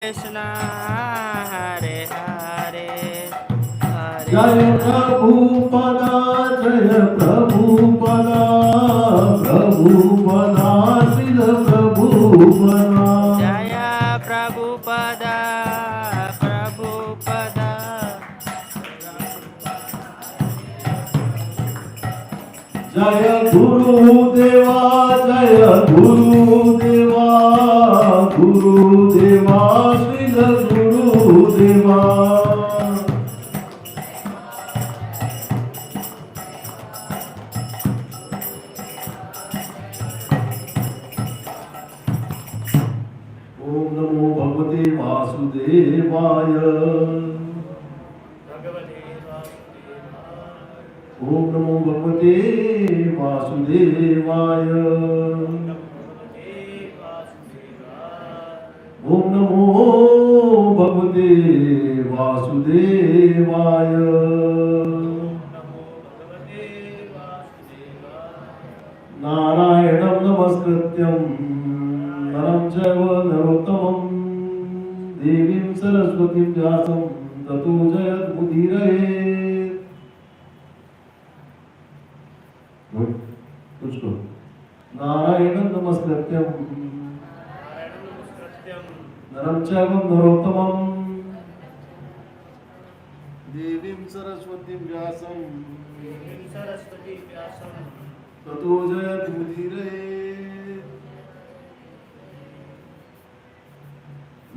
कृष्ण हरे हरे हरे जय प्रभुपदा जय प्रभुपदा प्रभुपदा श्रील प्रभुपदा जय प्रभुपदा प्रभुपदा जय गुरुदेवा जय गुरुदेवा गुरुदेवा श्रील गुरुदेवा ओम नमो भगवते वासुदेवाय ओम नमो भगवते वासुदेवाय ओम नमो भगवते वासुदेवाय नारायणं नमस्कृत्यं नरं चैव नरोत्तमं देवीं सरस्वतीं व्यासं ततो जयमुदीरयेत्। कुछ को नारायणं नमस्कृत्यं नरं चैव नरोत्तमं देवीं सरस्वतीं व्यासं ततो जयमुदीरयेत्।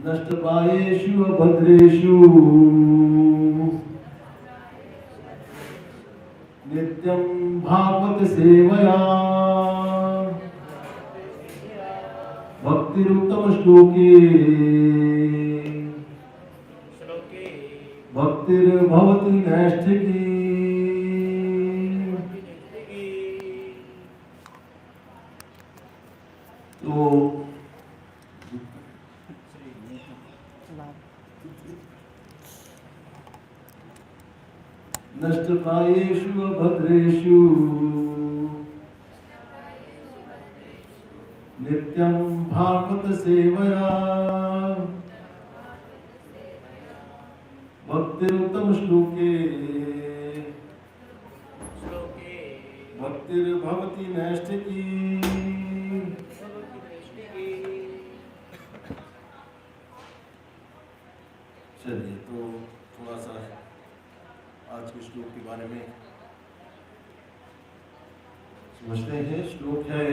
नष्टप्रायेषु भद्रेषु नित्यं भागवत सेवया भक्तिरुत्तम श्लोके भक्तिर्भवति नैष्ठिकी। तो नष्टप्रायेषु भद्रेषु नित्यं भागवत सेवया भक्तिरुत्तम श्लोके भक्तिर्भवति नैष्ठिकी। चलिए तो थोड़ा सा आज के श्लोक के बारे में समझते हैं। श्लोक है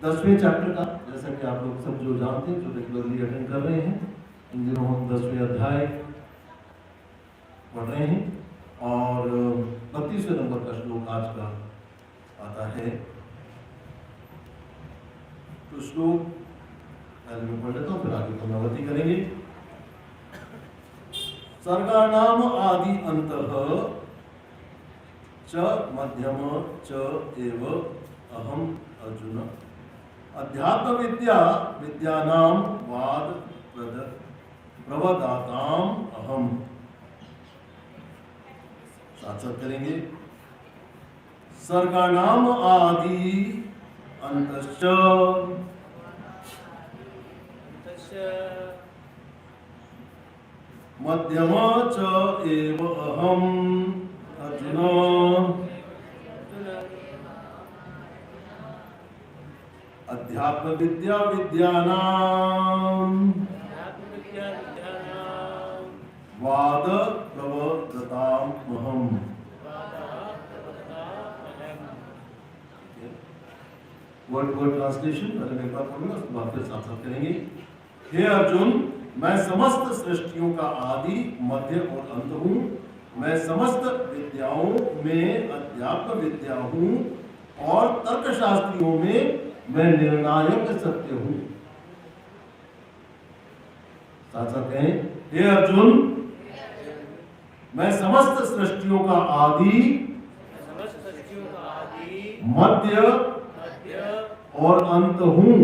10वें चैप्टर का, जैसा कि आप लोग सब जो जानते हैं, जो रेगुलरली अटेंड कर रहे हैं, इन दिनों हम 10वें अध्याय पढ़ रहे हैं और 32वें नंबर का श्लोक आज का आता है। तो श्लोक पहले मैं पढ़ लेता हूँ, फिर आगे पुनरावृत्ति करेंगे। सर्गाणाम आदि अंतः च मध्यम च एव अहम अर्जुन अध्यात्म विद्या विद्यानां वाद प्रवदाताम अहम। साथ साथ करेंगे। सर्गाणाम आदि अंतश्च मध्यम च एव अहम अर्जुन अध्यात्म विद्या विद्यानां वाद प्रवदताम अहम। वर्ड वर्ड ट्रांसलेशन पहले मैं एक बार पढ़ूंगा, उसके बाद फिर साथ साथ करेंगे। हे अर्जुन, मैं समस्त सृष्टियों का आदि मध्य और अंत हूँ। मैं समस्त विद्याओं में अध्यात्म विद्या हूँ और तर्कशास्त्रियों में मैं निर्णायक सत्य हूँ। साथ साथ कहें, हे अर्जुन, मैं समस्त सृष्टियों का आदि मध्य और अंत हूँ।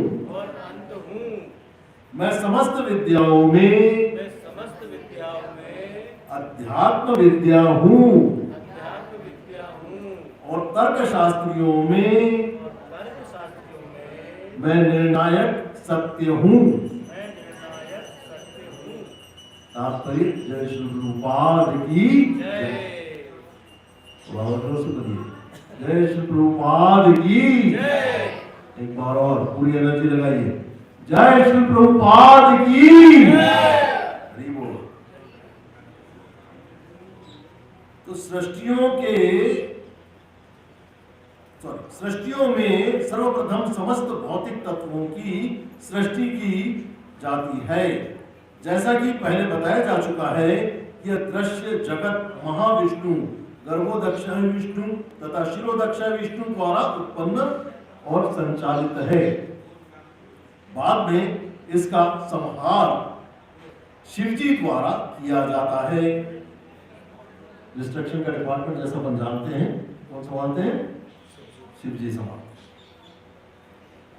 मैं समस्त विद्याओं में अध्यात्म विद्या हूँ और तर्कशास्त्रियों में मैं निर्णायक सत्य हूँ। तात्पर्य जय श्री प्रभुपाद की जय। बहुत जोर से बोलिए जय श्री प्रभुपाद की जय। एक बार और पूरी एनर्जी लगाइए जय श्री प्रभुपाद की जय। हरि बोल। तो सृष्टियों में सर्वप्रथम समस्त भौतिक तत्वों की सृष्टि की जाती है। जैसा कि पहले बताया जा चुका है कि यह दृश्य जगत महाविष्णु गर्भोदक्ष विष्णु तथा शिरोदक्ष विष्णु द्वारा उत्पन्न और संचालित है। बाद में इसका संहार शिवजी द्वारा किया जाता है। डिस्ट्रक्शन का डिपार्टमेंट जैसा अपन जानते हैं, कौन संभालते हैं? शिवजी संभालते हैं।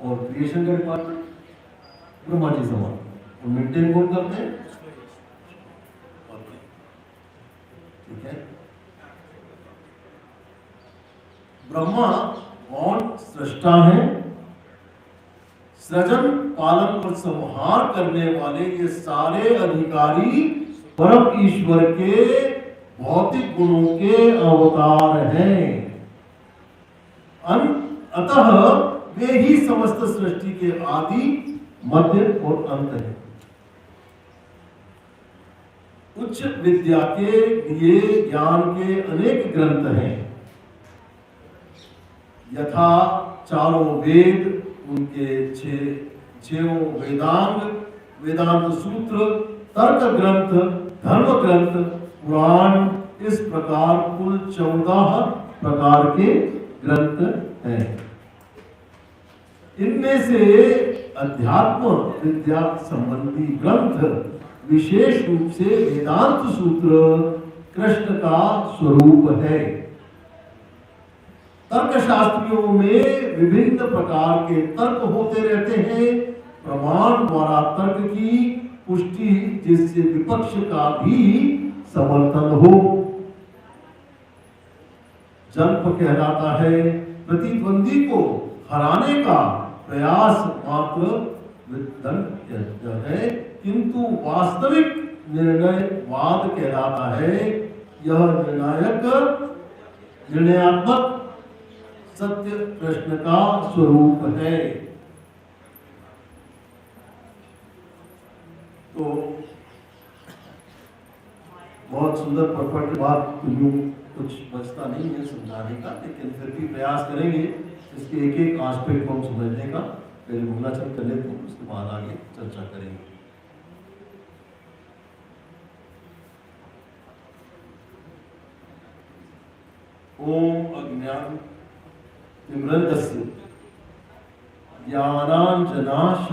और क्रिएशन का डिपार्टमेंट ब्रह्मा जी संभालते हैं। और मेंटेन कौन करते हैं? ठीक है। ब्रह्मा कौन सृष्टा है? सृजन पालन और संहार करने वाले ये सारे अधिकारी परम ईश्वर के भौतिक गुणों के अवतार हैं। अतः वे ही समस्त सृष्टि के आदि मध्य और अंत है। उच्च विद्या के लिए ज्ञान के अनेक ग्रंथ हैं, यथा चारों वेद, उनके छह वेदांग, वेदांत सूत्र, तर्क ग्रंथ, धर्म ग्रंथ, पुराण, इस प्रकार कुल 14 प्रकार के ग्रंथ हैं। इनमें से अध्यात्म विद्या संबंधी ग्रंथ विशेष रूप से वेदांत सूत्र कृष्ण का स्वरूप है। तर्कशास्त्रियों में विभिन्न प्रकार के तर्क होते रहते हैं, प्रमाण द्वारा तर्क की पुष्टि जिससे विपक्ष का भी समर्थन हो। जल्प कहलाता है प्रतिद्वंदी को हराने का प्रयास मात्र विदंड है, किंतु वास्तविक निर्णयवाद कहलाता है यह निर्णयात्मक सत्य प्रश्न का स्वरूप है। तो बहुत सुंदर परफेक्ट बात, कुछ बचता नहीं है समझाने का, लेकिन फिर भी प्रयास करेंगे इसके एक एक आस्पेक्ट को हम समझने का। पहले मंगलाचरण कर लेते हैं, उसके बाद आगे चर्चा करेंगे। ओम अज्ञान निमृतस्य ज्ञानांजनाशलाकया।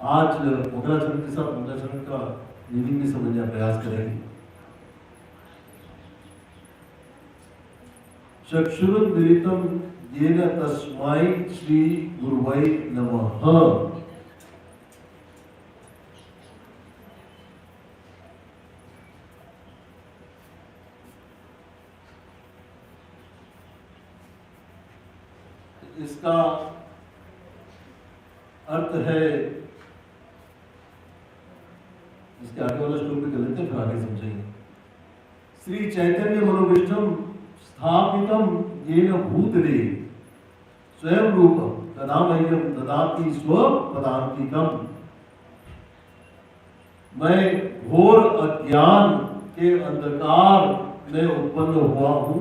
आज मंगलाचरण के साथ मंगलाचरण का मीनिंग भी समझने का प्रयास करेंगे। चक्षुरुन्मीलितं येन तस्मै श्री गुरुवै नमः। इसका अर्थ है, इसके आगे वाला श्लोक भी कर लेते हैं, फिर आगे समझेंगे। श्री चैतन्य मनोविष्टम स्थापितम येन भूतले स्वयं रूप तदा मह्यम ददाति स्वपदान्तिकम। मैं घोर अज्ञान के अंधकार में उत्पन्न हुआ हूँ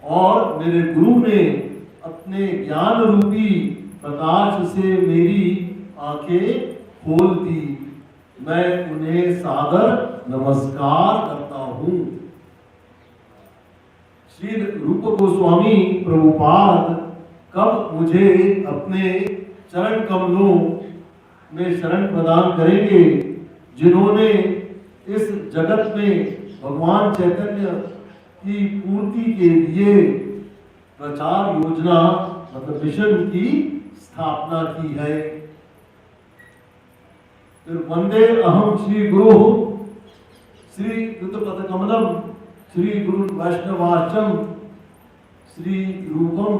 और मेरे गुरु ने अपने ज्ञान रूपी प्रकाश से मेरी आंखें खोल दी। मैं उन्हें सादर नमस्कार करता हूँ। श्री रूप गोस्वामी प्रभुपाद कब मुझे अपने चरण कमलों में शरण प्रदान करेंगे, जिन्होंने इस जगत में भगवान चैतन्य की पूर्ति के लिए प्रचार योजना मतलब मिशन की स्थापना की है। फिर वंदे अहम श्री गुरु श्री युतपद कमलम श्री गुरु वैष्णवाचम श्री रूपम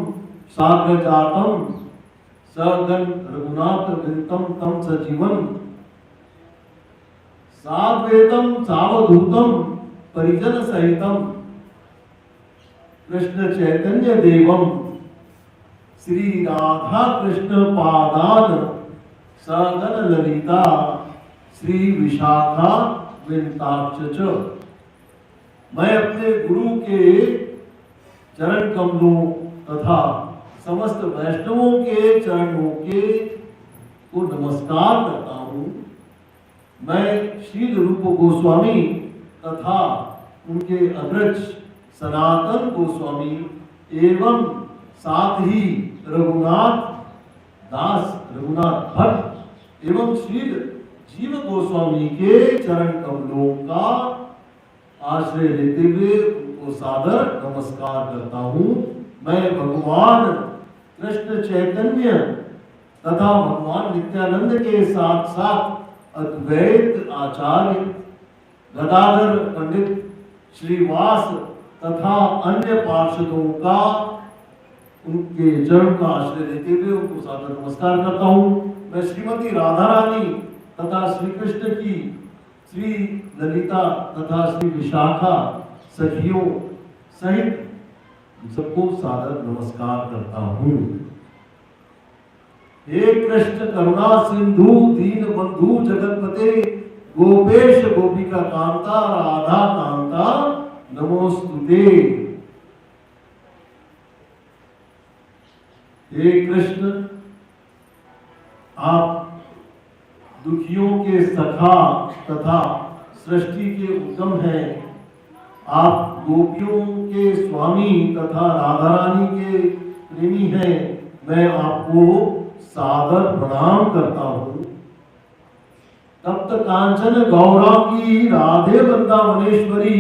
साग्रजातम सगन रघुनाथ विंतम तम सजीवन साद्वैतम सावधूतम परिजन सहितम कृष्ण चैतन्य देवम श्री राधा कृष्ण पादान सगन ललिता श्री विशाखा विंताक्ष। मैं अपने गुरु के चरण कमलों तथा समस्त वैष्णवों के चरणों के को नमस्कार करता हूँ। मैं श्रील रूप गोस्वामी तथा उनके अग्रज सनातन गोस्वामी एवं साथ ही रघुनाथ भट्ट एवं श्रील जीव गोस्वामी के चरण कमलों का आश्रय लेते हुए उनको सादर नमस्कार करता हूँ। मैं भगवान कृष्ण चैतन्य तथा भगवान नित्यानंद के साथ साथ अद्वैत आचार्य गदाधर पंडित श्रीवास तथा अन्य पार्षदों का उनके चरण का आश्रय लेते हुए उनको सादर नमस्कार करता हूँ। मैं श्रीमती राधा रानी तथा श्री कृष्ण की श्री ललिता तथा श्री विशाखा सखियों सहित सबको सादर नमस्कार करता हूँ। हे कृष्ण करुणा सिंधु दीन बंधु जगतपते गोपेश गोपिका कांता राधा कांता नमोस्तुते। हे कृष्ण आप दुखियों के सखा तथा सृष्टि के उत्तम हैं। आप गोपियों के स्वामी तथा राधा रानी के प्रेमी हैं। मैं आपको सादर प्रणाम करता हूँ। तप्त कांचन गौरांगी राधे वृंदावनेश्वरी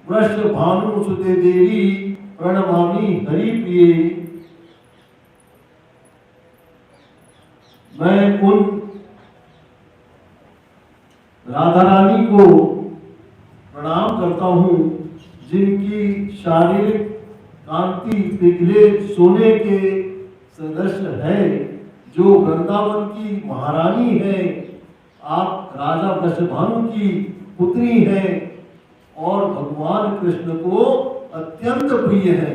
वृष भानु सुते देवी प्रणमामि हरि प्रिये। मैं उन राधा रानी को प्रणाम करता हूँ जिनकी शारीरिक कांति पिघले सोने के सदृश है, जो वृंदावन की महारानी है। आप राजा वृषभानु की पुत्री हैं और भगवान कृष्ण को अत्यंत प्रिय है।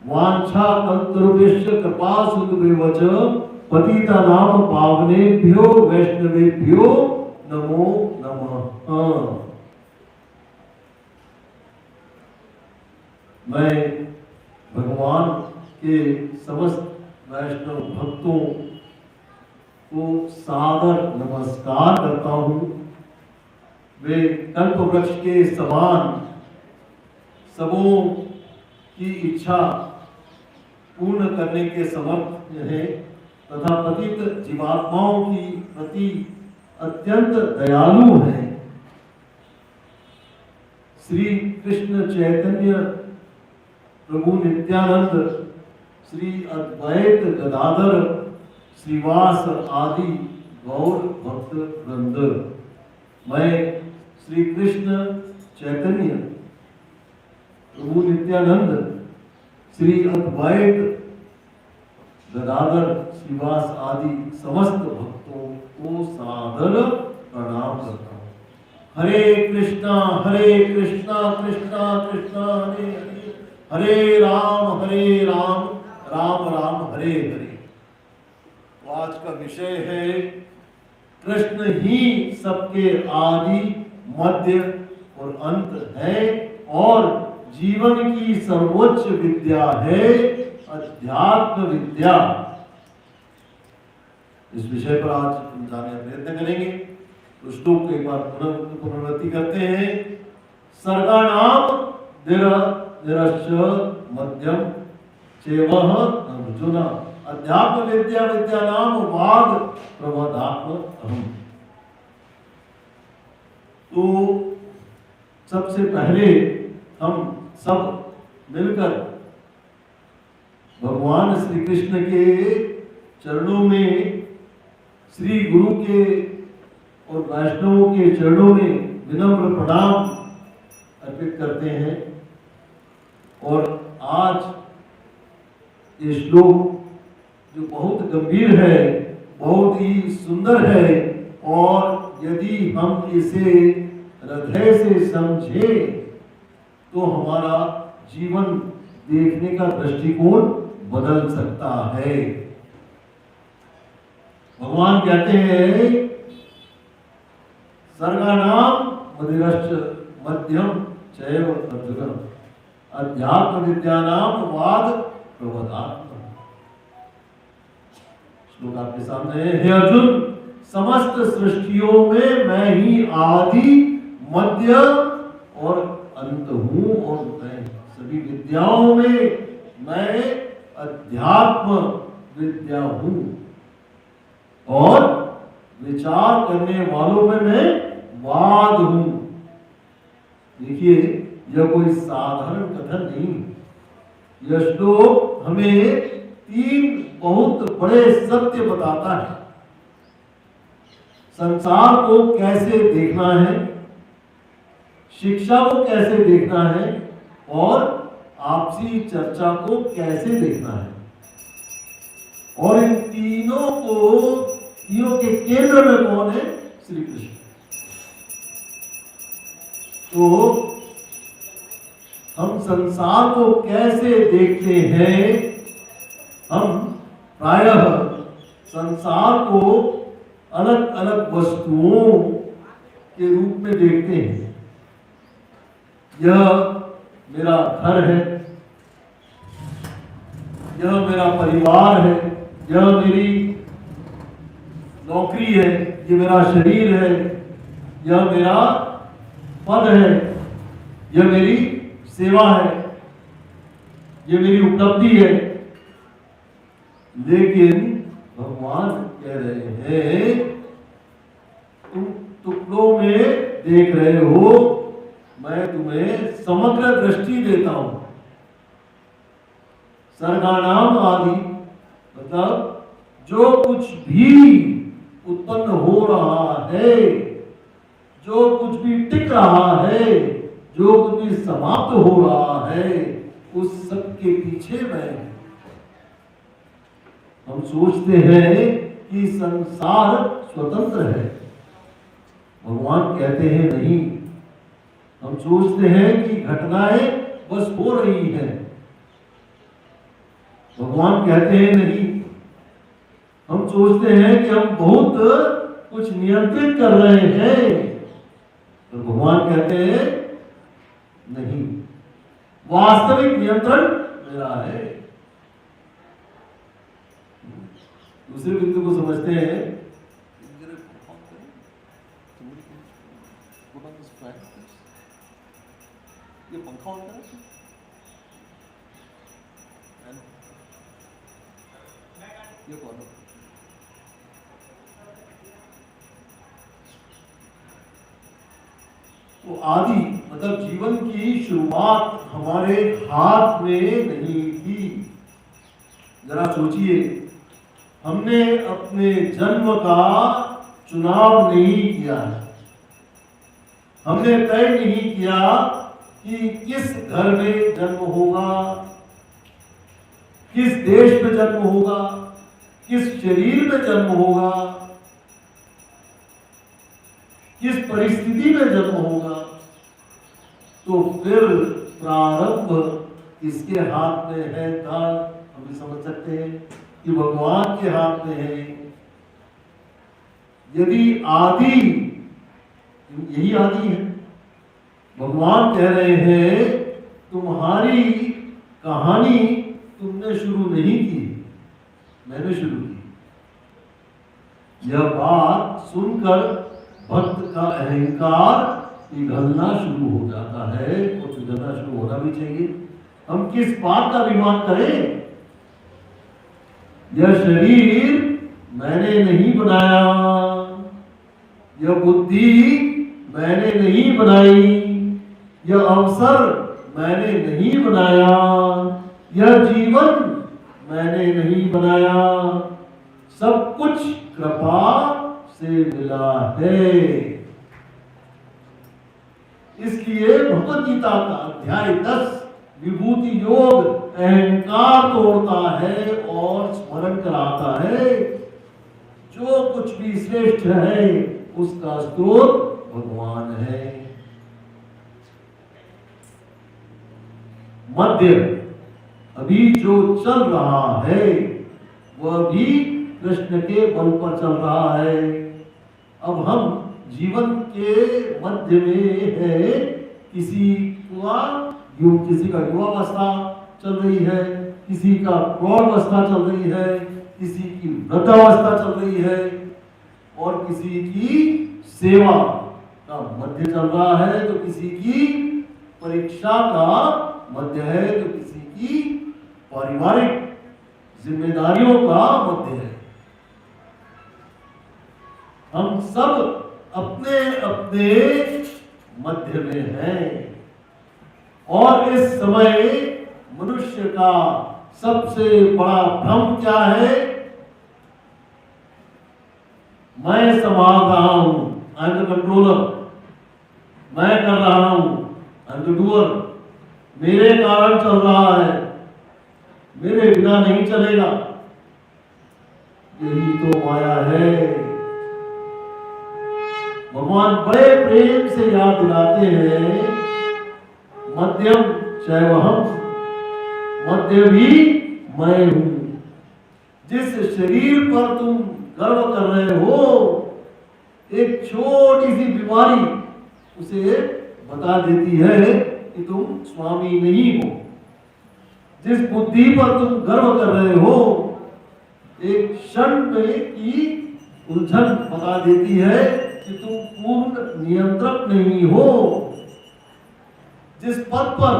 वांछा कल्पतरुभ्यश्च कृपा सिन्धुभ्यश्च पतिता नाम पावनेभ्यो वैष्णवेभ्यो नमो नमः। मैं भगवान के समस्त वैष्णव भक्तों को सादर नमस्कार करता हूँ। वे कल्प वृक्ष के समान सबों की इच्छा पूर्ण करने के समर्थ हैं तथा पतित जीवात्माओं की प्रति अत्यंत दयालु हैं। श्री कृष्ण चैतन्य प्रभु नित्यानंद श्री अद्वैत गदाधर श्रीवास आदि गौर भक्त वृंद। मैं श्री कृष्ण चैतन्य प्रभु नित्यानंद श्री अद्वैत गदाधर श्रीवास आदि समस्त भक्तों को सादर प्रणाम करता हूँ। हरे कृष्णा कृष्णा कृष्णा हरे हरे, हरे राम राम राम हरे हरे। तो आज का विषय है कृष्ण ही सबके आदि मध्य और अंत है और जीवन की सर्वोच्च विद्या है अध्यात्म विद्या। इस विषय पर आज हम जानने का प्रयत्न करेंगे। तो श्लोक को एक बार पुनरावृत्ति करते हैं। सर्गाणाम निरश्च मध्यम चेवह अर्जुन अध्यात्म विद्या विद्यानाम वाद प्रवधात्म अहम। तो सबसे पहले हम सब मिलकर भगवान श्री कृष्ण के चरणों में, श्री गुरु के और वैष्णवों के चरणों में विनम्र प्रणाम अर्पित करते हैं। और आज ये श्लोक जो बहुत गंभीर है, बहुत ही सुंदर है, और यदि हम इसे हृदय से समझें तो हमारा जीवन देखने का दृष्टिकोण बदल सकता है। भगवान कहते हैं सर्गानाम मदिरश्च मध्यम चैव अर्जुन अध्यात्म विद्यानाम वाद प्रवदात्म। श्लोक आपके सामने है। हे अर्जुन, समस्त सृष्टियों में मैं ही आदि मध्य और अंत हूं, और मैं सभी विद्याओं में मैं अध्यात्म विद्या हूं, और विचार करने वालों में मैं वाद हूं। देखिए, यह कोई साधारण कथन नहीं। यह श्लोक हमें 3 बहुत बड़े सत्य बताता है। संसार को कैसे देखना है, शिक्षा को कैसे देखना है, और आपसी चर्चा को कैसे देखना है। और इन तीनों के केंद्र में कौन है? श्री कृष्ण। तो हम संसार को कैसे देखते हैं? हम प्रायः संसार को अलग अलग वस्तुओं के रूप में देखते हैं। यह मेरा घर है, यह मेरा परिवार है, यह मेरी नौकरी है, ये मेरा शरीर है, यह मेरा पद है, यह मेरी सेवा है, यह मेरी उपलब्धि है। लेकिन भगवान कह रहे हैं तुम टुकड़ों में देख रहे हो, मैं तुम्हें समग्र दृष्टि देता हूं। सर्गानाम आदि मतलब जो कुछ भी उत्पन्न हो रहा है, जो कुछ भी टिक रहा है, जो कुछ भी समाप्त हो रहा है, उस सब के पीछे मैं। हम सोचते हैं कि संसार स्वतंत्र है, भगवान कहते हैं नहीं। हम सोचते हैं कि घटनाएं बस हो रही हैं, भगवान कहते हैं नहीं। हम सोचते हैं कि हम बहुत कुछ नियंत्रित कर रहे हैं, तो भगवान कहते हैं नहीं, वास्तविक नियंत्रण मेरा है। दूसरे बिंदु को समझते हैं। ये पंखा होता है, ये कौन है? तो आदि मतलब जीवन की शुरुआत हमारे हाथ में नहीं थी। जरा सोचिए, हमने अपने जन्म का चुनाव नहीं किया, हमने तय नहीं किया कि किस घर में जन्म होगा, किस देश में जन्म होगा, किस शरीर में जन्म होगा, किस परिस्थिति में जन्म होगा। तो फिर प्रारंभ किसके हाथ में है था? हम भी समझ सकते हैं कि भगवान के हाथ में है। यदि आदि, यही आदि है, भगवान कह रहे हैं तुम्हारी कहानी तुमने शुरू नहीं की, मैंने शुरू की। यह बात सुनकर भक्त का अहंकार पिघलना शुरू हो जाता है, और पिघलना शुरू होना भी चाहिए। हम किस बात का अभिमान करें? यह शरीर मैंने नहीं बनाया, यह बुद्धि मैंने नहीं बनाई, यह अवसर मैंने नहीं बनाया, यह जीवन मैंने नहीं बनाया, सब कुछ कृपा से मिला है। इसलिए भगवद गीता का अध्याय 10 विभूति योग अहंकार तोड़ता है और स्मरण कराता है जो कुछ भी श्रेष्ठ है उसका स्रोत भगवान है। मध्य अभी जो चल रहा है वह भी कृष्ण के बल पर चल रहा है। अब हम जीवन के मध्य में है, किसी का युवावस्था चल रही है, किसी का प्रौढ़ावस्था चल रही है, किसी की वृद्धावस्था चल रही है और किसी की सेवा का मध्य चल रहा है, तो किसी की परीक्षा का मध्य है, तो किसी की पारिवारिक जिम्मेदारियों का मध्य है। हम सब अपने अपने मध्य में हैं और इस समय मनुष्य का सबसे बड़ा भ्रम क्या है? मैं संभाल रहा हूं, आई एम द कंट्रोलर, मैं कर रहा हूं, आई एम द डूअर, मेरे कारण चल रहा है, मेरे बिना नहीं चलेगा। यही तो माया है। भगवान बड़े प्रेम से याद दिलाते हैं, मध्यम चैवहम, मध्य भी मैं हूं। जिस शरीर पर तुम गर्व कर रहे हो, एक छोटी सी बीमारी उसे बता देती है कि तुम स्वामी नहीं हो। जिस बुद्धि पर तुम गर्व कर रहे हो, एक क्षण में की उलझन बता देती है कि तुम पूर्ण नियंत्रक नहीं हो। जिस पद पर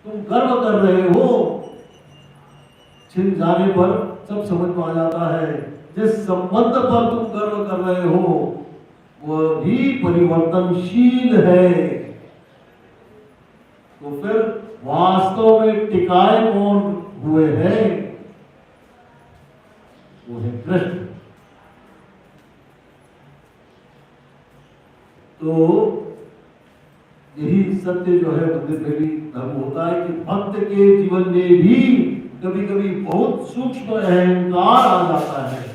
तुम गर्व कर रहे हो, छिन जाने पर सब समझ में आ जाता है। जिस संबंध पर तुम गर्व कर रहे हो वह भी परिवर्तनशील है। तो फिर वास्तव में टिकाए कौन हुए हैं? वो है कृष्ण। तो यही सत्य जो है मंदिर में भी धर्म होता है कि भक्त के जीवन में भी कभी कभी बहुत सूक्ष्म अहंकार आ जाता है।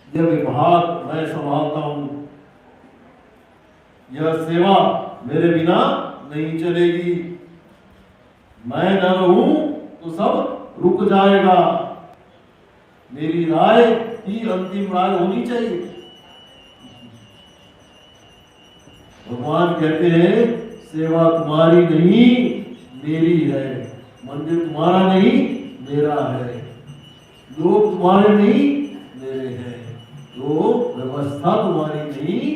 यह विभाग मैं संभालता हूं, यह सेवा मेरे बिना नहीं चलेगी, मैं न रहूं तो सब रुक जाएगा, मेरी राय ही अंतिम राय होनी चाहिए। भगवान कहते हैं सेवा तुम्हारी नहीं मेरी है, मंदिर तुम्हारा नहीं मेरा है, लोग तुम्हारे नहीं मेरे हैं, तो व्यवस्था तुम्हारी नहीं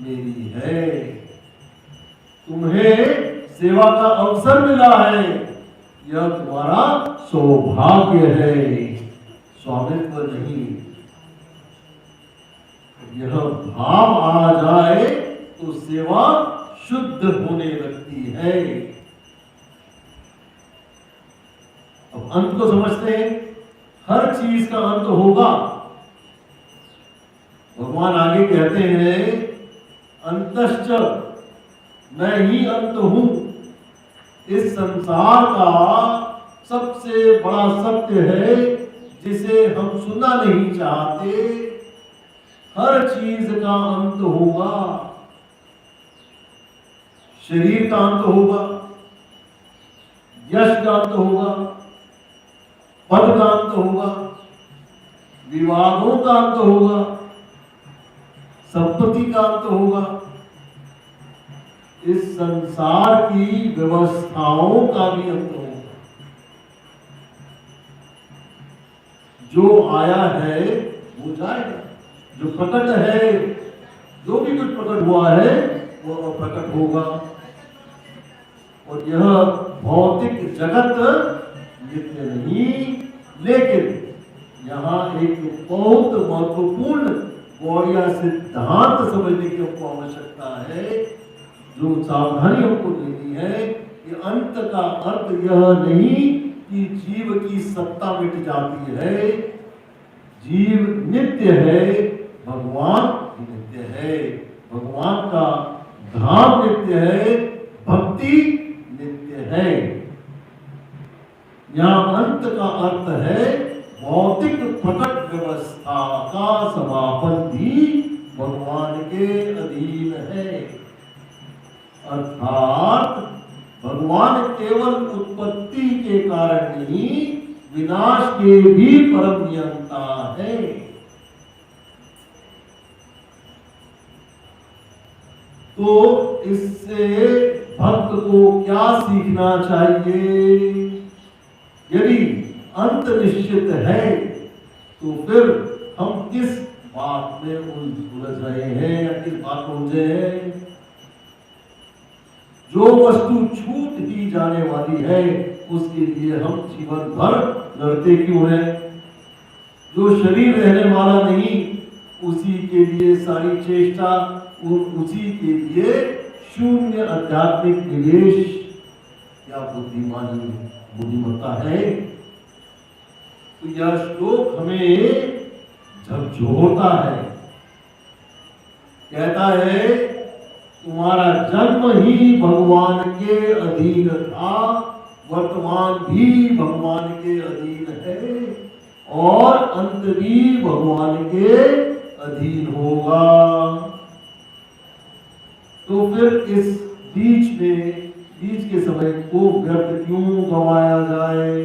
मेरी है। तुम्हें सेवा का अवसर मिला है, यह तुम्हारा सौभाग्य है, स्वामित्व नहीं। यह भाव आ जाए तो सेवा शुद्ध होने लगती है। अब अंत को समझते हैं। हर चीज का अंत होगा। भगवान आगे कहते हैं अंतश्च, मैं ही अंत हूं। इस संसार का सबसे बड़ा सत्य है जिसे हम सुनना नहीं चाहते। हर चीज का अंत होगा। शरीर का अंत होगा, यश का अंत होगा, पद का अंत होगा, विवादों का अंत होगा, संपत्ति का अंत होगा, इस संसार की व्यवस्थाओं का भी अंत होगा। जो आया है वो जाएगा, जो प्रकट है, जो भी कुछ प्रकट हुआ है वो अप्रकट होगा। और यह भौतिक जगत नित्य नहीं, लेकिन यहाँ एक बहुत महत्वपूर्ण गौड़िया सिद्धांत समझने की हमको आवश्यकता है, जो सावधानी हमको देनी है कि अंत का अर्थ यह नहीं कि जीव की सत्ता मिट जाती है। जीव नित्य है, भगवान नित्य है, भगवान का धाम नित्य है, भक्ति नित्य है। यहाँ अंत का अर्थ है भौतिक प्रकट व्यवस्था का समापन भी भगवान के अधीन है। अर्थात भगवान केवल उत्पत्ति के कारण नहीं, विनाश के भी परम नियंता है। तो इससे भक्त को क्या सीखना चाहिए? यदि अंत निश्चित है तो फिर हम किस बात में उलझ रहे हैं या किस बात में उलझे हैं? जो वस्तु छूट ही जाने वाली है उसके लिए हम जीवन भर लड़ते क्यों हैं? जो शरीर रहने वाला नहीं उसी के लिए सारी चेष्टा, उसी के लिए शून्य आध्यात्मिक निवेश या बुद्धिमत्ता है। तो यह श्लोक हमें झकझोरता है, कहता है तुम्हारा जन्म ही भगवान के अधीन था, वर्तमान भी भगवान के अधीन है और अंत भी भगवान के अधीन होगा। तो फिर इस बीच के समय को व्यर्थ क्यों गंवाया जाए?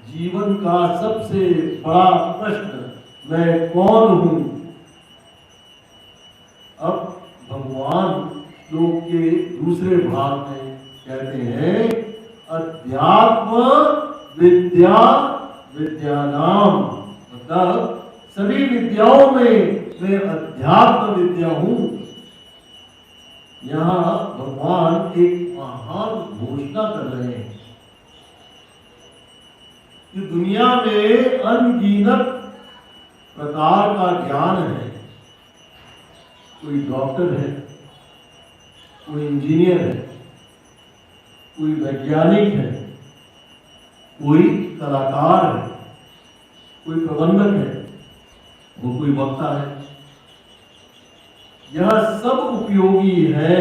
जीवन का सबसे बड़ा प्रश्न मैं कौन हूं? अब भगवान श्लोक के दूसरे भाग में कहते हैं अध्यात्म विद्या विद्यानाम, मतलब सभी विद्याओं में मैं अध्यात्म विद्या हूं। यहाँ भगवान एक महान घोषणा कर रहे हैं कि दुनिया में अनगिनत प्रकार का ज्ञान है। कोई डॉक्टर है, कोई इंजीनियर है, कोई वैज्ञानिक है, कोई कलाकार है, कोई प्रबंधक है, वो कोई वक्ता है। यह सब उपयोगी है,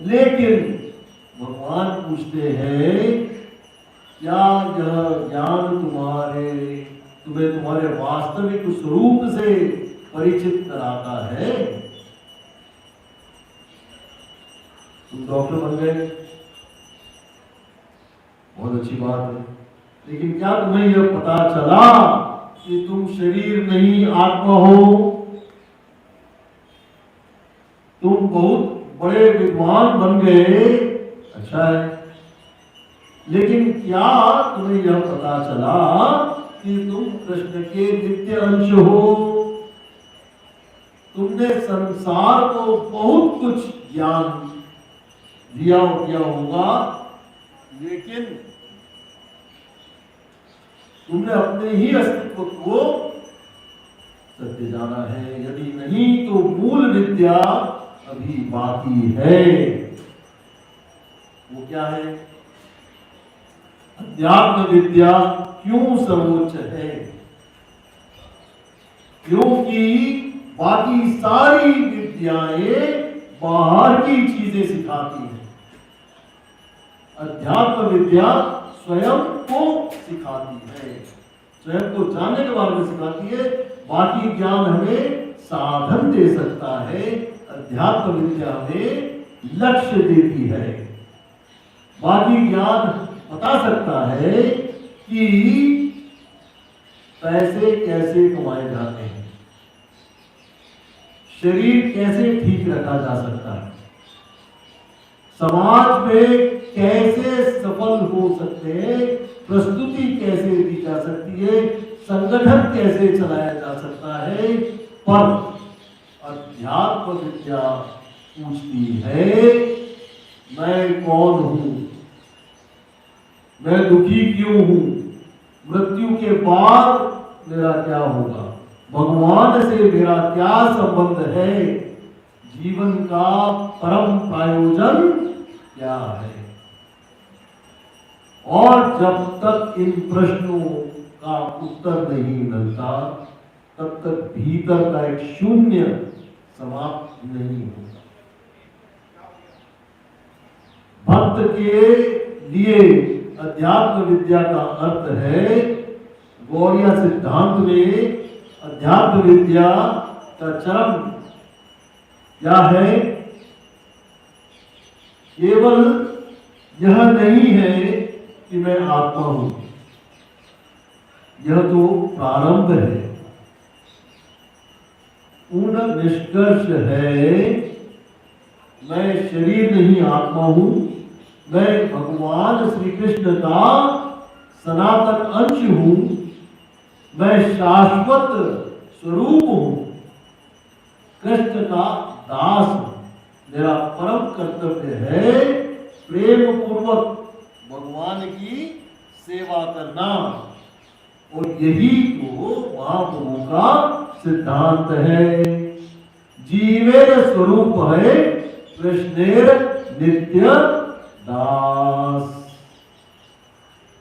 लेकिन भगवान पूछते हैं क्या यह ज्ञान तुम्हें तुम्हारे वास्तविक स्वरूप से परिचित कराता है? तुम डॉक्टर बन गए, बहुत अच्छी बात है, लेकिन क्या तुम्हें यह पता चला कि तुम शरीर नहीं आत्मा हो? तुम बहुत बड़े विद्वान बन गए, अच्छा है, लेकिन क्या तुम्हें यह पता चला कि तुम कृष्ण के नित्य अंश हो? तुमने संसार को बहुत कुछ ज्ञान दिया होगा, लेकिन तुमने अपने ही अस्तित्व को सत्य जाना है। यदि नहीं तो मूल विद्या अभी बाकी है। वो क्या है? अध्यात्म विद्या क्यों सर्वोच्च है? क्योंकि बाकी सारी विद्याएं बाहर की चीजें सिखाती हैं। अध्यात्म विद्या स्वयं को सिखाती है, स्वयं को जानने के बारे में सिखाती है। बाकी ज्ञान हमें साधन दे सकता है, अध्यात्म विद्या हमें लक्ष्य देती है। बाकी ज्ञान बता सकता है कि पैसे कैसे कमाए जाते हैं, शरीर कैसे ठीक रखा जा सकता है, समाज में कैसे सफल हो सकते हैं, प्रस्तुति कैसे दी जा सकती है, संगठन कैसे चलाया जा सकता है। पर अध्यात्म विद्या पूछती है मैं कौन हूं, मैं दुखी क्यों हूं, मृत्यु के बाद मेरा क्या होगा, भगवान से मेरा क्या संबंध है, जीवन का परम प्रयोजन क्या है। और जब तक इन प्रश्नों का उत्तर नहीं मिलता तब तक भीतर का एक शून्य समाप्त नहीं होता। भक्त के लिए अध्यात्म विद्या का अर्थ है, गौड़िया सिद्धांत में अध्यात्म विद्या का चरम क्या है? केवल यह नहीं है कि मैं आत्मा हूं, यह तो प्रारंभ है। पूर्ण निष्कर्ष है मैं शरीर नहीं आत्मा हूं, मैं भगवान श्री कृष्ण का सनातन अंश हूं, मैं शाश्वत स्वरूप हूं, कृष्ण का दास हूं। मेरा परम कर्तव्य है प्रेम पूर्वक भगवान की सेवा करना, और यही तो महाप्रभु का सिद्धांत है। जीवेर स्वरूप है कृष्णेर नित्य दास।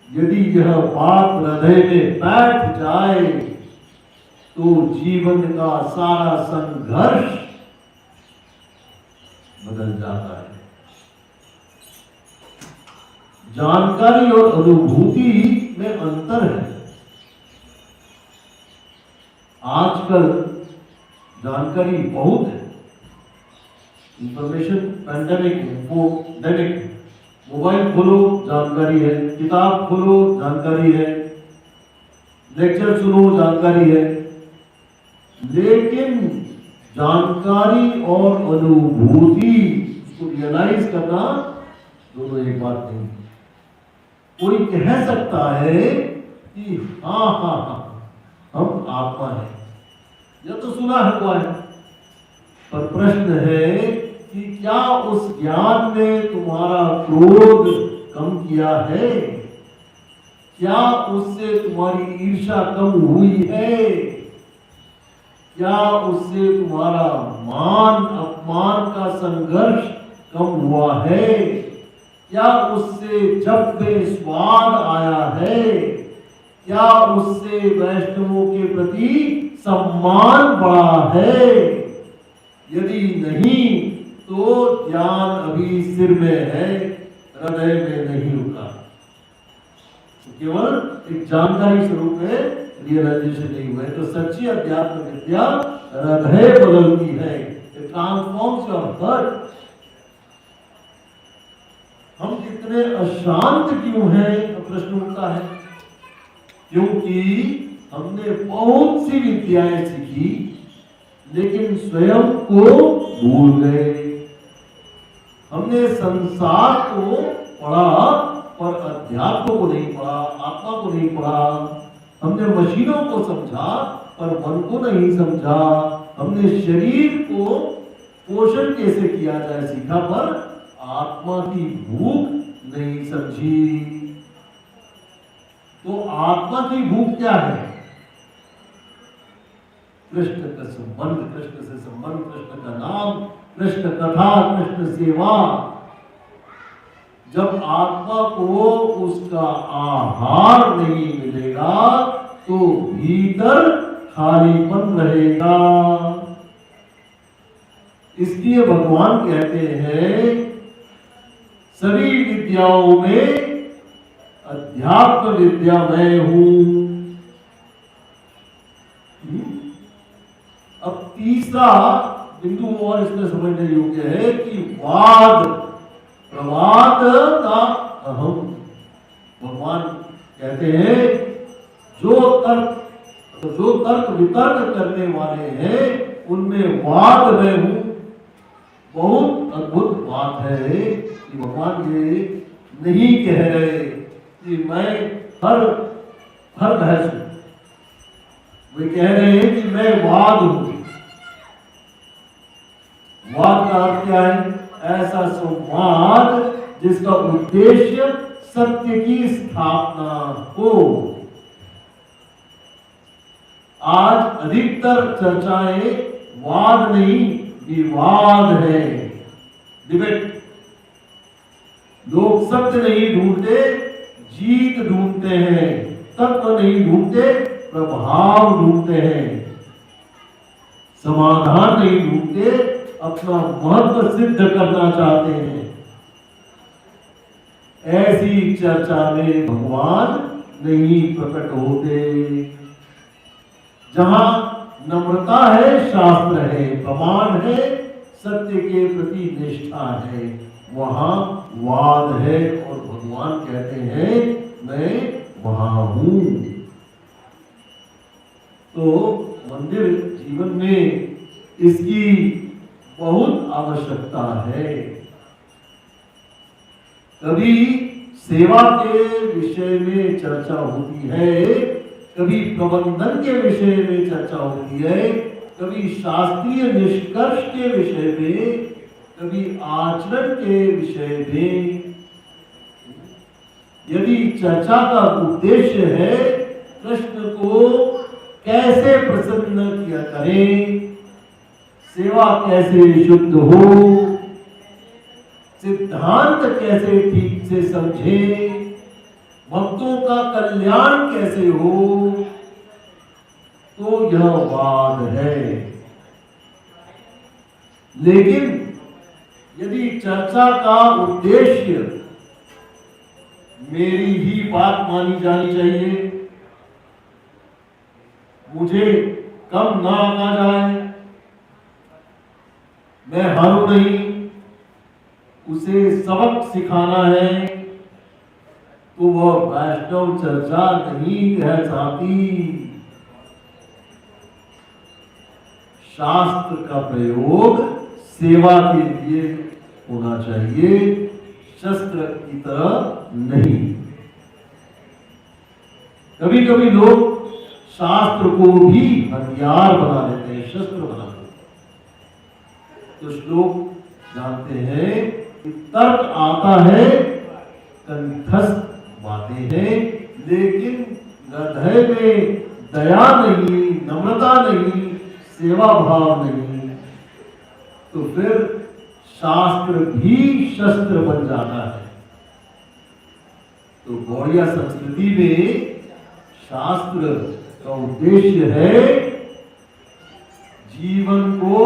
यदि यह बात हृदय में बैठ जाए तो जीवन का सारा संघर्ष बदल जाता है। जानकारी और अनुभूति में अंतर है। आजकल जानकारी बहुत है, इंफॉर्मेशन पैंडेमिक है, मोबाइल खोलो जानकारी है, किताब खोलो जानकारी है, लेक्चर सुनो जानकारी है, लेकिन जानकारी और अनुभूति उसको रियलाइज करना दोनों एक बात नहीं। कोई कह सकता है कि हाँ हम आत्मा है, यह तो सुना हुआ है, पर प्रश्न है कि क्या उस ज्ञान ने तुम्हारा क्रोध कम किया है? क्या उससे तुम्हारी ईर्ष्या कम हुई है? क्या उससे तुम्हारा मान अपमान का संघर्ष कम हुआ है? क्या उससे जप में स्वाद आया है? क्या उससे वैष्णवों के प्रति सम्मान बढ़ा है? यदि नहीं तो ज्ञान अभी सिर में है, हृदय में नहीं रुका। तो केवल एक जानकारी स्वरूप में रियलाइजेशन नहीं हुआ है। तो सच्ची अध्यात्म विद्या हृदय बदलती है, इट ट्रांसफॉर्म्स योर हार्ट। हम इतने अशांत क्यों हैं, प्रश्न उठता है। क्योंकि हमने बहुत सी विद्याएं सीखी लेकिन स्वयं को भूल गए। हमने संसार को पढ़ा पर अध्यात्म को नहीं पढ़ा, आत्मा को नहीं पढ़ा। हमने मशीनों को समझा पर मन को नहीं समझा। हमने शरीर को पोषण कैसे किया जाए सीखा, पर आत्मा की भूख नहीं समझी। तो आत्मा की भूख क्या है? कृष्ण का संबंध, कृष्ण से संबंध, कृष्ण का नाम, कृष्ण कथा, कृष्ण सेवा। जब आत्मा को उसका आहार नहीं मिलेगा तो भीतर खालीपन रहेगा। इसलिए भगवान कहते हैं सभी विद्याओं में अध्यात्म विद्या मैं हूं। अब तीसरा बिंदु और इसमें समझने योग्य है कि वाद प्रवाद का अहम। भगवान कहते हैं जो तर्क वितर्क करने वाले हैं उनमें वाद मैं हूं। बहुत अद्भुत बात है कि भगवान ये नहीं कह रहे कि मैं हर बहस हूं, वे कह रहे हैं कि मैं वाद हूं। वाद का अर्थ क्या है? ऐसा संवाद जिसका उद्देश्य सत्य की स्थापना हो। आज अधिकतर चर्चाएं वाद नहीं विवाद है, डिबेट। लोग सत्य नहीं ढूंढते, जीत ढूंढते हैं। तत्व नहीं ढूंढते, प्रभाव ढूंढते हैं। समाधान नहीं ढूंढते, अपना महत्व सिद्ध करना चाहते हैं। ऐसी चर्चा में भगवान नहीं प्रकट होते। जहां नम्रता है, शास्त्र है, प्रमाण है, सत्य के प्रति निष्ठा है, वहां वाद है और भगवान कहते हैं मैं वहां हूं। तो मंदिर जीवन में इसकी बहुत आवश्यकता है। कभी सेवा के विषय में चर्चा होती है, कभी प्रबंधन के विषय में चर्चा होती है, कभी शास्त्रीय निष्कर्ष के विषय में, कभी आचरण के विषय में। यदि चर्चा का उद्देश्य है कृष्ण को कैसे प्रसन्न किया करें, सेवा कैसे शुद्ध हो, सिद्धांत कैसे ठीक से समझे, भक्तों का कल्याण कैसे हो, तो यह वाद है। लेकिन यदि चर्चा का उद्देश्य मेरी ही बात मानी जानी चाहिए, मुझे कम ना आना जाए, मैं हारू नहीं, उसे सबक सिखाना है, तो वह वैष्णव चर्चा नहीं रह जाती। शास्त्र का प्रयोग सेवा के लिए होना चाहिए, शस्त्र की तरह नहीं। कभी कभी लोग शास्त्र को भी हथियार बना लेते हैं, शस्त्र बना लेते हैं। तो श्लोक जानते हैं कि तर्क आता है, कंठस्थ बातें हैं, लेकिन हृदय में दया नहीं, नम्रता नहीं, सेवा भाव नहीं, तो फिर शास्त्र भी शस्त्र बन जाता है। तो गौड़िया संस्कृति में शास्त्र का उद्देश्य है जीवन को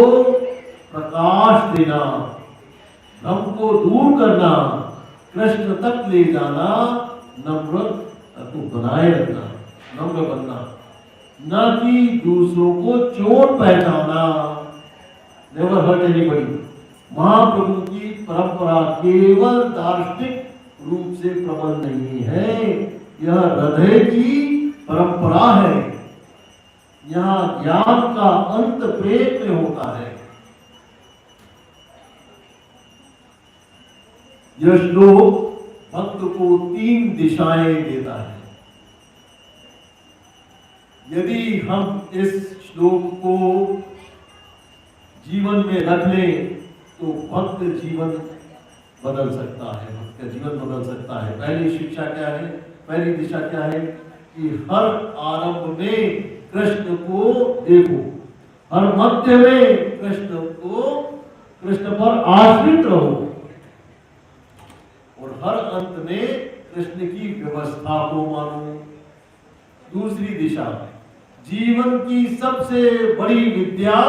प्रकाश देना, भ्रम को दूर करना, कृष्ण तक ले जाना, नम्र को बनाए रखना, नम्र बनना, न कि दूसरों को चोट पहुंचाना। Never hurt anybody. महाप्रभु की परंपरा केवल दार्शनिक रूप से प्रबल नहीं है, यह हृदय की परंपरा है। यहाँ ज्ञान का अंत प्रेम में होता है। यह श्लोक भक्त को 3 दिशाएं देता है। यदि हम इस श्लोक को जीवन में रख लें तो भक्त जीवन बदल सकता है, भक्त का जीवन बदल सकता है। पहली शिक्षा क्या है, पहली दिशा क्या है कि हर आरंभ में कृष्ण को देखो, हर मध्य में कृष्ण पर आश्रित रहो, और हर अंत में कृष्ण की व्यवस्था को मानो। दूसरी दिशा, जीवन की सबसे बड़ी विद्या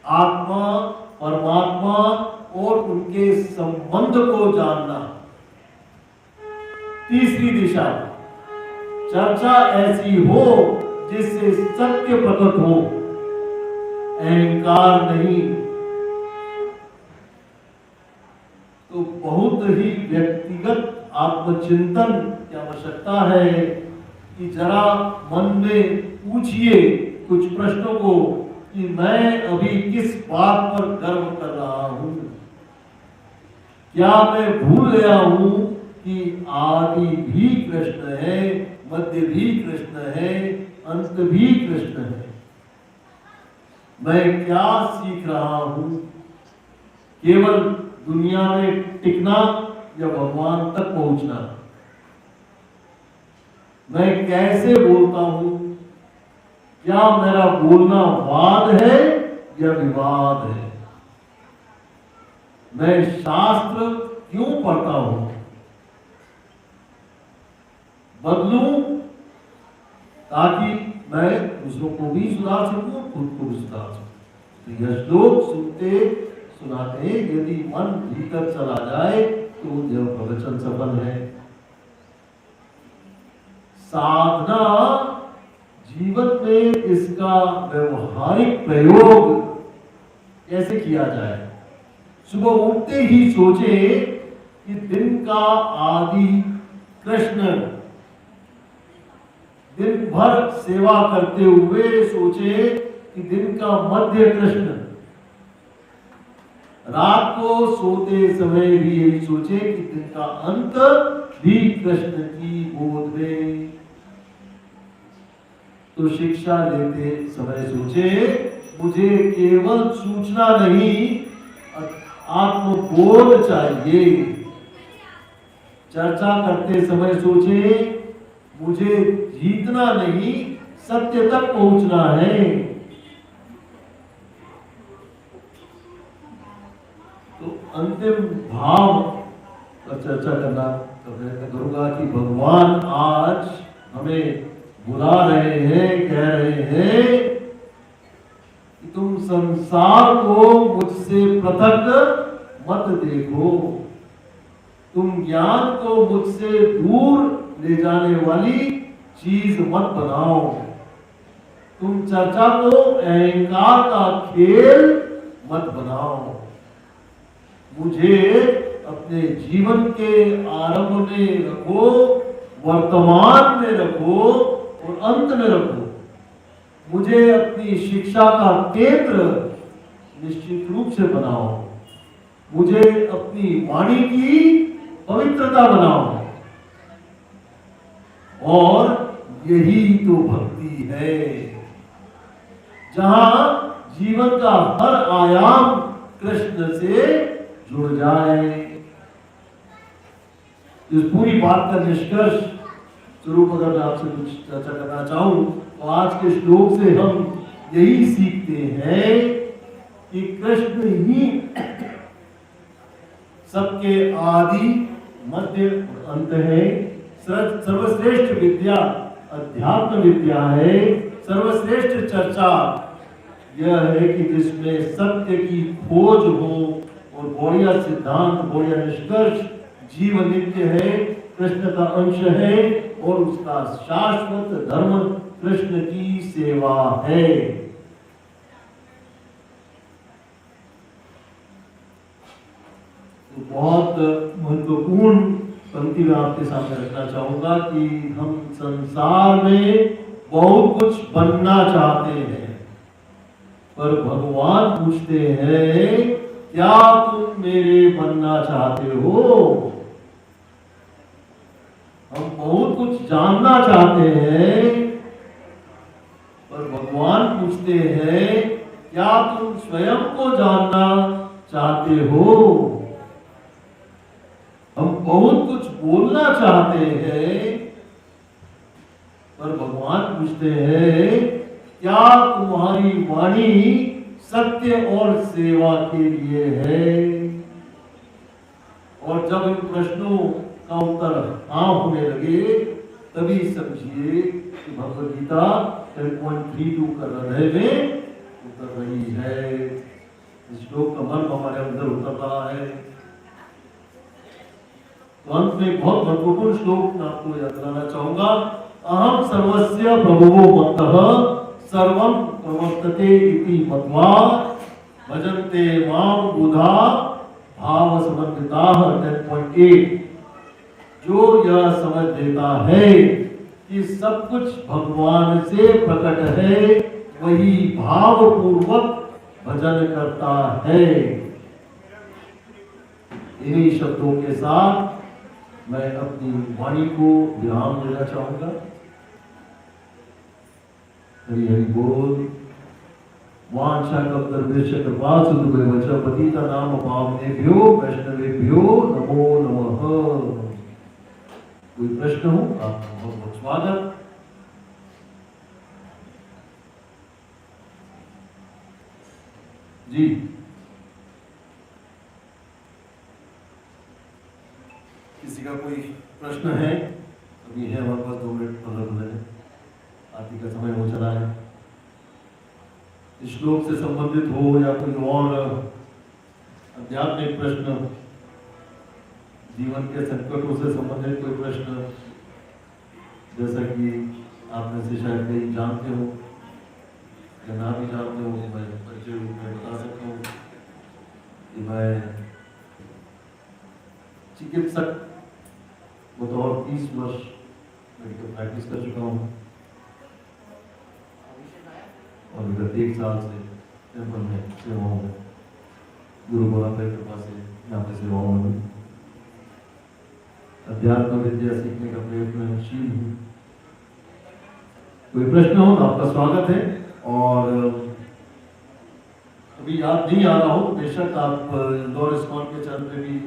आत्मा, परमात्मा और उनके संबंध को जानना। तीसरी दिशा, चर्चा ऐसी हो जिससे सत्य प्रकट हो, अहंकार नहीं। तो बहुत ही व्यक्तिगत आत्मचिंतन की आवश्यकता है कि जरा मन में पूछिए कुछ प्रश्नों को कि मैं अभी किस बात पर गर्व कर रहा हूं। क्या मैं भूल गया हूं कि आदि भी कृष्ण है, मध्य भी कृष्ण है, अंत भी कृष्ण है। मैं क्या सीख रहा हूं, केवल दुनिया में टिकना या भगवान तक पहुंचना। मैं कैसे बोलता हूं, क्या मेरा बोलना वाद है या विवाद है। मैं शास्त्र क्यों पढ़ता हूं, बदलूं ताकि मैं दूसरों को भी सुधार सकूं, खुद को भी सुधार सकूं। तो यह श्लोक सुनते सुनाते यदि मन भीतर चला जाए तो यह प्रवचन सफल है। साधना जीवन में इसका व्यवहारिक प्रयोग कैसे किया जाए। सुबह उठते ही सोचे कि दिन का आदि कृष्ण, दिन भर सेवा करते हुए सोचे कि दिन का मध्य कृष्ण, रात को सोते समय भी यही सोचे कि दिन का अंत भी कृष्ण की गोद में। तो शिक्षा लेते समय सोचे मुझे केवल सूचना नहीं आत्मबोध चाहिए। चर्चा करते समय सोचे मुझे जीतना नहीं सत्य तक पहुंचना है। तो अंतिम भाव पर चर्चा करना प्रयत्न करूंगा कि भगवान आज हमें बुला रहे हैं, कह रहे हैं कि तुम संसार को मुझसे पृथक मत देखो, तुम ज्ञान को मुझसे दूर ले जाने वाली चीज मत बनाओ, तुम चर्चा को अहंकार का खेल मत बनाओ। मुझे अपने जीवन के आरंभ में रखो, वर्तमान में रखो और अंत में रखो। मुझे अपनी शिक्षा का केंद्र निश्चित रूप से बनाओ। मुझे अपनी वाणी की पवित्रता बनाओ। और यही तो भक्ति है, जहां जीवन का हर आयाम कृष्ण से जुड़ जाए। इस पूरी बात का निष्कर्ष स्वरूप अगर मैं आपसे कुछ चर्चा करना चाहूं तो आज के श्लोक से हम यही सीखते हैं कि कृष्ण ही सबके आदि मध्य और अंत है। सर्वश्रेष्ठ विद्या अध्यात्म विद्या है। सर्वश्रेष्ठ चर्चा यह है कि जिसमें सत्य की खोज हो और बढ़िया सिद्धांत, बढ़िया निष्कर्ष। जीवन नित्य है, कृष्ण का अंश है और उसका शाश्वत धर्म कृष्ण की सेवा है। तो बहुत महत्वपूर्ण पंक्ति में आपके सामने रखना चाहूंगा कि हम संसार में बहुत कुछ बनना चाहते हैं, पर भगवान पूछते हैं क्या तुम मेरे बनना चाहते हो। हम बहुत कुछ जानना चाहते हैं, पर भगवान पूछते हैं क्या तुम स्वयं को जानना चाहते हो। हम बहुत कुछ बोलना चाहते हैं, पर भगवान पूछते हैं क्या तुम्हारी वाणी सत्य और सेवा के लिए है। और जब इन प्रश्नों का उत्तर हाँ होने लगे तभी समझिए कि भगवद गीता 10.32 का हृदय में उतर रही है। इस श्लोक का मन हमारे अंदर उतर रहा है। तो अंत में बहुत महत्वपूर्ण श्लोक मैं आपको याद दिलाना चाहूंगा। अहम सर्वस्य प्रभुवो मत्तः सर्वं प्रवर्तते इति मत्वा भजन्ते मां बुधा भाव समन्विताः 10.8। जो यह समझ लेता है कि सब कुछ भगवान से प्रकट है, वही भाव पूर्वक भजन करता है। इन्हीं शब्दों के साथ मैं अपनी वाणी को विराम देना चाहूंगा। हरि हरि बोल। वांछा कल्पतरुभ्यश्च कृपा सिन्धुभ्यश्च पतितानां पावनेभ्यो वैष्णवेभ्यो नमो नमः। कोई प्रश्न हो आपका बहुत बहुत स्वागत। जी किसी का कोई प्रश्न है? अभी है हमारे पास 2 मिनट 15 मिनट, आरती का समय हो चला है। इस श्लोक से संबंधित हो या कोई और आध्यात्मिक प्रश्न जीवन के संकटों से संबंधित कोई प्रश्न, जैसा कि आप में से शायद कई जानते हो या ना भी जानते हो, मैं परिचय रूप में बता सकता हूँ कि मैं चिकित्सक बतौर 30 वर्ष मेडिकल प्रैक्टिस कर चुका हूँ और विगत 1 साल से टेम्पल में सेवाओं में गुरु गोरख की कृपा से यहाँ पे सेवाओं में अध्यात्म विद्या सीखने का प्रयत्नशील हूँ। कोई प्रश्न हो तो आपका स्वागत है, और अभी याद नहीं आ रहा हो तो बेशक आप इंदौर इस्कॉन के चैनल पे भी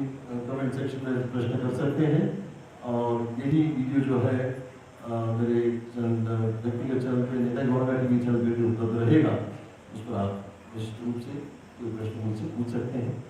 कमेंट सेक्शन में प्रश्न कर सकते हैं, और यही वीडियो जो है मेरे व्यक्तिगत चैनल पे, नेता गौरव टीवी चैनल पे भी उपलब्ध रहेगा। उस पर आप निश्चित रूप से कोई प्रश्न मुझसे पूछ सकते हैं।